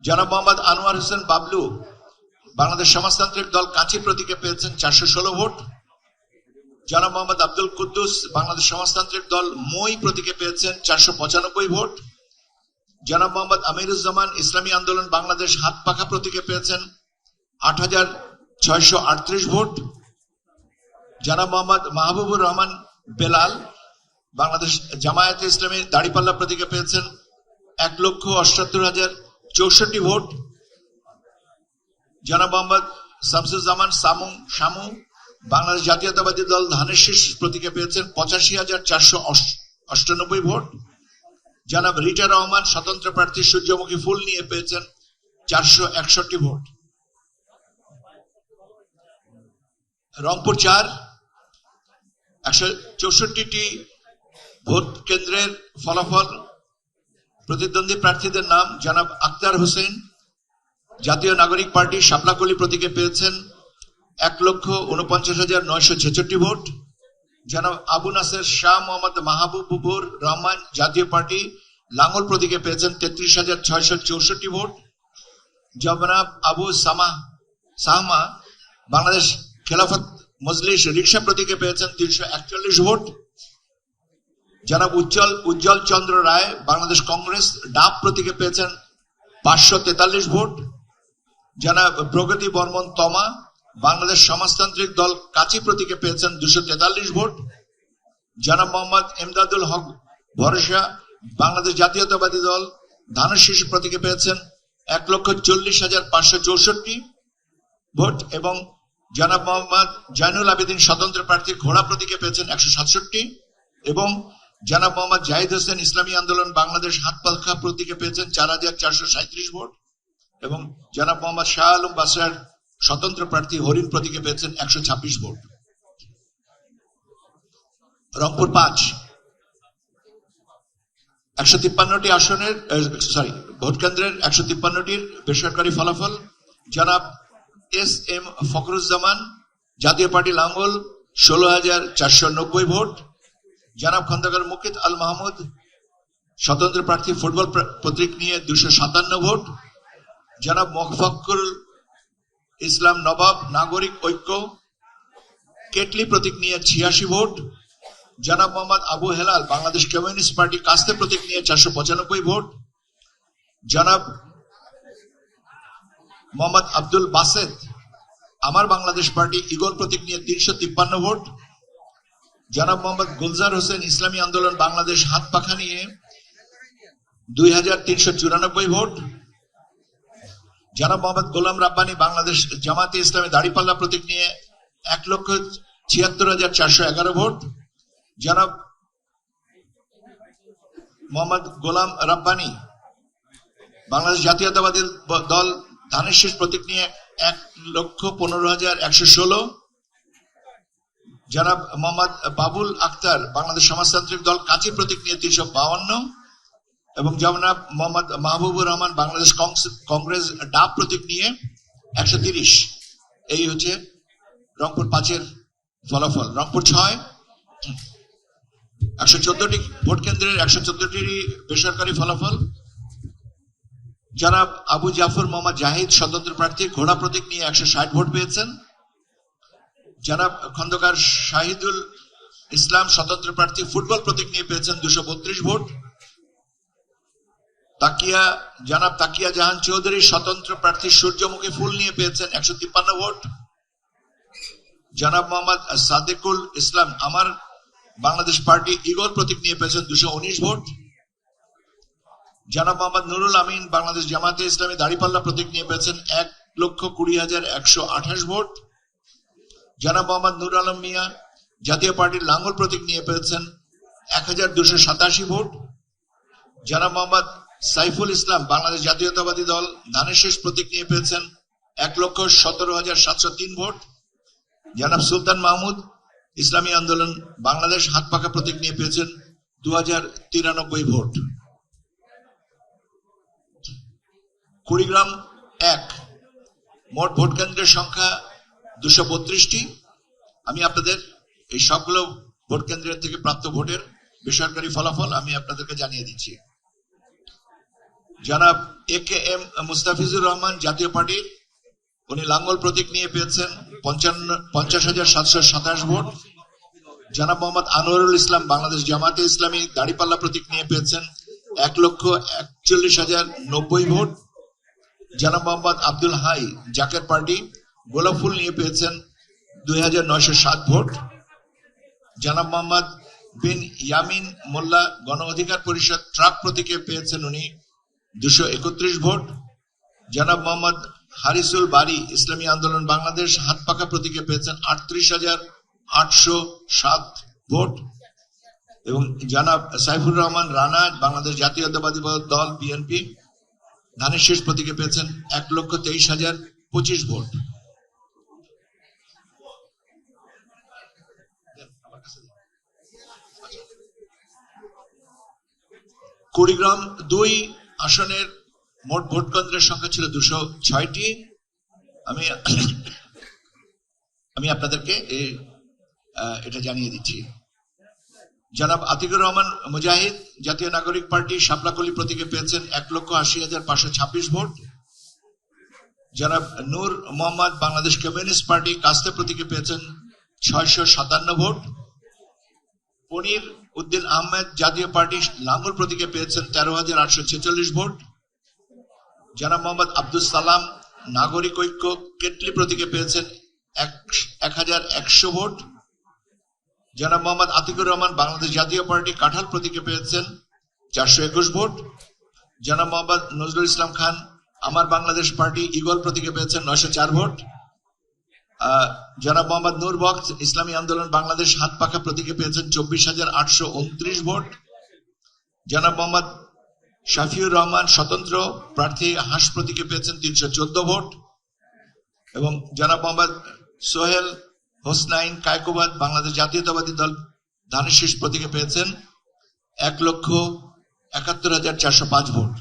জনাব মোহাম্মদ আনোয়ার হোসেন বাবলু বাংলাদেশ সমাজতান্ত্রিক দল কাঁচি প্রতীকে পেয়েছেন 416 ভোট। জনাব মোহাম্মদ আব্দুল কুদ্দুস বাংলাদেশ সমাজতান্ত্রিক দল মই প্রতীকে পেয়েছেন 495 ভোট। জনাব মোহাম্মদ আমিরুজ্জামান ইসলামী আন্দোলন বাংলাদেশ হাত পাখা প্রতীকে পেয়েছেন 8638 ভোট। জনাব মোহাম্মদ মাহবুবুর রহমান বেলাল বাংলাদেশ জামায়াতে ইসলামী দাড়িপাল্লা প্রতীকে পেয়েছেন 1,78,064 ভোট। জনাব মোহাম্মদ শামসুজ্জামান শামু বাংলাদেশ জাতীয়তাবাদী দল ধানের শীষ প্রতীকে পেয়েছেন 85,498 ভোট। জনাব রিটা রহমান স্বতন্ত্র প্রার্থী সূর্যমুখী ফুল নিয়ে পেয়েছেন 461 ভোট। রংপুর 4 164টি ভোট কেন্দ্রের ফলাফল। প্রতিদ্বন্দ্বী প্রার্থীদের নাম: জনাব আক্তার হোসেন জাতীয় নাগরিক পার্টি শাপলাকলি প্রতীকে পেয়েছেন 1,49,966 ভোট। জনাব আবু নাসের শাহ মোহাম্মদ মাহবুবুর রহমান জাতীয় পার্টি লাঙ্গল প্রতীকে পেয়েছেন 33,664 ভোট। জনাব আবু সাহমা বাংলাদেশ খেলাফত মজলিস রিকশা প্রতীকে পেয়েছেন 341 ভোট। জনাব উজ্জ্বল চন্দ্র রায় বাংলাদেশ কংগ্রেস ডাব প্রতীকে পেয়েছেন 543 ভোট। জনাব প্রগতি বর্মন তমা বাংলাদেশ সমাজতান্ত্রিক দল কাঁচি প্রতীকে পেয়েছেন 243 ভোট। জনাব মোহাম্মদ এমদাদুল হক ভরসা বাংলাদেশ জাতীয়তাবাদী দল ধানের শীষ প্রতীকে পেয়েছেন 1,40,564 ভোট এবং জনাব মোহাম্মদ জাইনুল আবেদিন স্বতন্ত্র প্রার্থী ঘোড়া প্রতীকে পেয়েছেন 167 এবং জনাব মোহাম্মদ জাহিদ হোসেন ইসলামী আন্দোলন বাংলাদেশ হাত পাখা প্রতীকে পেয়েছেন 4,437 ভোট এবং জনাব মোহাম্মদ শাহ আলম বাসার স্বতন্ত্র প্রার্থী হরিণ প্রতীকে পেয়েছেন 126 ভোট। রংপুর 5 153টি আসনের ভোট কেন্দ্রের 153টির বেসরকারি ফলাফল। জনাব এস.এম. ফখরুজ্জামান জাতীয় পার্টি লাঙ্গল 16,490 ভোট। জনাব খন্দকার মুকিত আল মাহমুদ স্বতন্ত্র প্রার্থী ফুটবল প্রতীক নিয়ে 257 ভোট। জনাব মোফাক্কুরুল ইসলাম নবাব নাগরিক ঐক্য কেটলি প্রতীক নিয়ে 86 ভোট। জনাব মোহাম্মদ আবু হেলাল বাংলাদেশ কমিউনিস্ট পার্টি কাস্তে প্রতীক নিয়ে 495 ভোট। জনাব মোহাম্মদ আব্দুল বাসেদ আমার বাংলাদেশ পার্টি ইগল প্রতীক নিয়ে 353 ভোট। জনাব মোহাম্মদ গুলজার হোসেন ইসলামী আন্দোলন বাংলাদেশ হাত পাখা নিয়ে 2,394 ভোট। জনাব মোহাম্মদ গোলাম রাব্বানি বাংলাদেশ জামাতে ইসলামী দাড়িপাল্লা প্রতীক নিয়ে 1,76,411 ভোট। জনাব মোহাম্মদ গোলাম রাব্বানি বাংলাদেশ জাতীয়তাবাদী দল ধানের শীষ প্রতীক নিয়ে 1,15,116। জনাব মোহাম্মদ বাবুল আক্তার বাংলাদেশ সমাজতান্ত্রিক দল কাঁচি প্রতীক নিয়ে 352 এবং জনাব মোহাম্মদ মাহবুবুর রহমান বাংলাদেশ কংগ্রেস ডাব প্রতীক নিয়ে 130। এই হচ্ছে রংপুর 5-এর ফলাফল। রংপুর 6 114টি ভোট কেন্দ্রের 114টি বেসরকারি ফলাফল। জনাব আবু জাফর মোহাম্মদ জাহিদ স্বতন্ত্র প্রার্থী ঘোড়া প্রতীক নিয়ে 160 ভোট পেয়েছেন। জনাব খন্দকার শাহিদুল ইসলাম স্বতন্ত্র প্রার্থী ফুটবল প্রতীক নিয়ে পেয়েছেন 232 ভোট। জনাব তাকিয়া জাহান চৌধুরী স্বতন্ত্র প্রার্থী সূর্যমুখী ফুল নিয়ে পেয়েছেন 153 ভোট। জনাব মোহাম্মদ সাদেকুল ইসলাম আমার বাংলাদেশ পার্টি ইগল প্রতীক নিয়ে পেয়েছেন 219 ভোট। জনাব মোহাম্মদ নুরুল আমিন বাংলাদেশ জামাতে ইসলামী দাড়িপাল্লা প্রতীক নিয়ে পেয়েছেন 1,20,128 ভোট। জনাব মোহাম্মদ নুর আলম মিয়া জাতীয় পার্টির লাঙ্গল প্রতীক নিয়ে পেয়েছেন 1,287 ভোট। জনাব মোহাম্মদ সাইফুল ইসলাম বাংলাদেশ জাতীয়তাবাদী দল ধানের শীষ প্রতীক নিয়ে পেয়েছেন 1,17,703 ভোট। জনাব সুলতান মাহমুদ ইসলামী আন্দোলন বাংলাদেশ হাত পাখা প্রতীক নিয়ে পেয়েছেন 2,093 ভোট। কুড়িগ্রাম 1 মোট ভোট কেন্দ্রের সংখ্যা 232টি। আমি আপনাদের এই সবগুলো ভোট কেন্দ্রের থেকে প্রাপ্ত ভোটের বেসরকারি ফলাফল আমি আপনাদেরকে জানিয়ে দিচ্ছি। জনাব AKM মুস্তাফিজুর রহমান জাতীয় পার্টি, উনি লাঙ্গল প্রতীক নিয়ে পেয়েছেন 50,727 ভোট। জনাব মোহাম্মদ আনোয়ারুল ইসলাম বাংলাদেশ জামাতে ইসলামী দাড়িপাল্লা প্রতীক নিয়ে পেয়েছেন 1,41,090 ভোট। জনাব মোহাম্মদ আব্দুল হাই জাকের পার্টি গোলাপ ফুল নিয়ে পেয়েছেন 2,907 ভোট। জনাব মোহাম্মদ বিন ইয়ামিন মোল্লা গণ অধিকার পরিষদ ট্রাক প্রতীকে পেয়েছেন উনি 231 ভোট। জনাব মোহাম্মদ হারিসুল বারি ইসলামী আন্দোলন বাংলাদেশ হাত পাকা প্রতীকে পেয়েছেন 38,807 ভোট এবং জনাব সাইফুর রহমান রানা বাংলাদেশ জাতীয়তাবাদী দল বিএনপি ধানের শীষ প্রতীকে পেয়েছেন 1,23,025 ভোট। কুড়িগ্রাম 2 আসনের মোট ভোট কেন্দ্রের সংখ্যা ছিল 206টি। আমি আপনাদেরকে এটা জানিয়ে দিচ্ছি। জনাব আতিকুর রহমান মুজাহিদ জাতীয় নাগরিক পার্টি শাপলাকলি প্রতীকে পেয়েছেন 1,80,526 ভোট। জনাব নূর মোহাম্মদ বাংলাদেশ কমিউনিস্ট পার্টি কাস্তে প্রতীকে পেয়েছেন 657 ভোট। পনির উদ্দিন আহমেদ জাতীয় পার্টি লাঙ্গল প্রতীকে পেয়েছেন 13,846 ভোট। জনাব মোহাম্মদ আব্দুল সালাম নাগরিক ঐক্য কেটলি প্রতীকে পেয়েছেন 1,100 ভোট। জনাব মোহাম্মদ আতিকুর রহমান বাংলাদেশ জাতীয় পার্টি কাঁঠাল প্রতীকে পেয়েছেন 421 ভোট। জনাব মোহাম্মদ নজরুল ইসলাম খান আমার বাংলাদেশ পার্টি ঈগল প্রতীকে পেয়েছেন 904 ভোট। জনাব মোহাম্মদ নূর বক্স ইসলামী আন্দোলন বাংলাদেশ হাত পাখা প্রতীকে পেয়েছেন 24,829 ভোট। জনাব মোহাম্মদ শাফিউর রহমান স্বতন্ত্র প্রার্থী হাঁস প্রতীকে পেয়েছেন 314 ভোট এবং জনাব মোহাম্মদ সোহেল হোসনাইন কায়কোবাদ বাংলাদেশ জাতীয়তাবাদী দল ধানের শীষ প্রতীকে পেয়েছেন 1,71,405 ভোট।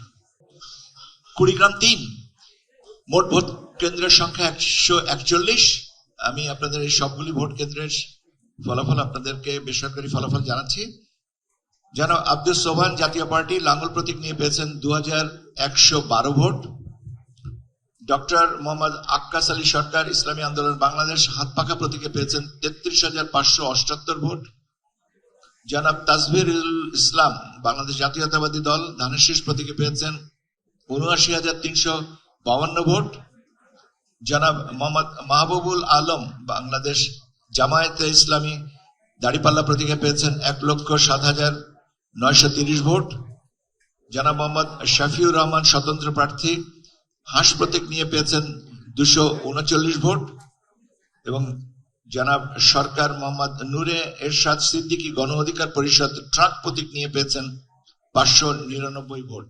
কুড়িগ্রাম 3 মোট ভোট কেন্দ্রের সংখ্যা 141। আমি আপনাদের এই সবগুলি ভোট কেন্দ্রের ফলাফল আপনাদেরকে বেসরকারি ফলাফল জানাচ্ছি। জনাব আব্দুল সোবহান জাতীয় পার্টি লাঙ্গল প্রতীক নিয়ে পেয়েছেন 2,112 ভোট। ডক্টর মোহাম্মদ আক্কাস আলী সরকার ইসলামী আন্দোলন বাংলাদেশ হাত পাখা প্রতীকে পেয়েছেন 33,578 ভোট। জনাব তাজবিরুল ইসলাম বাংলাদেশ জাতীয়তাবাদী দল ধানের শীষ প্রতীকে পেয়েছেন 79,352 ভোট। জনাব মোহাম্মদ মাহবুবুল আলম বাংলাদেশ জামায়াতে ইসলামী দাড়িপাল্লা প্রতীকে পেয়েছেন 1,07,930 ভোট। জনাব মোহাম্মদ শাফিউর রহমান স্বতন্ত্র প্রার্থী হাঁস প্রতীক নিয়ে পেয়েছেন 239 ভোট এবং জনাব সরকার মোহাম্মদ নূরে এরশাদ সিদ্দিকী গণ অধিকার পরিষদ ট্রাক প্রতীক নিয়ে পেয়েছেন 599 ভোট।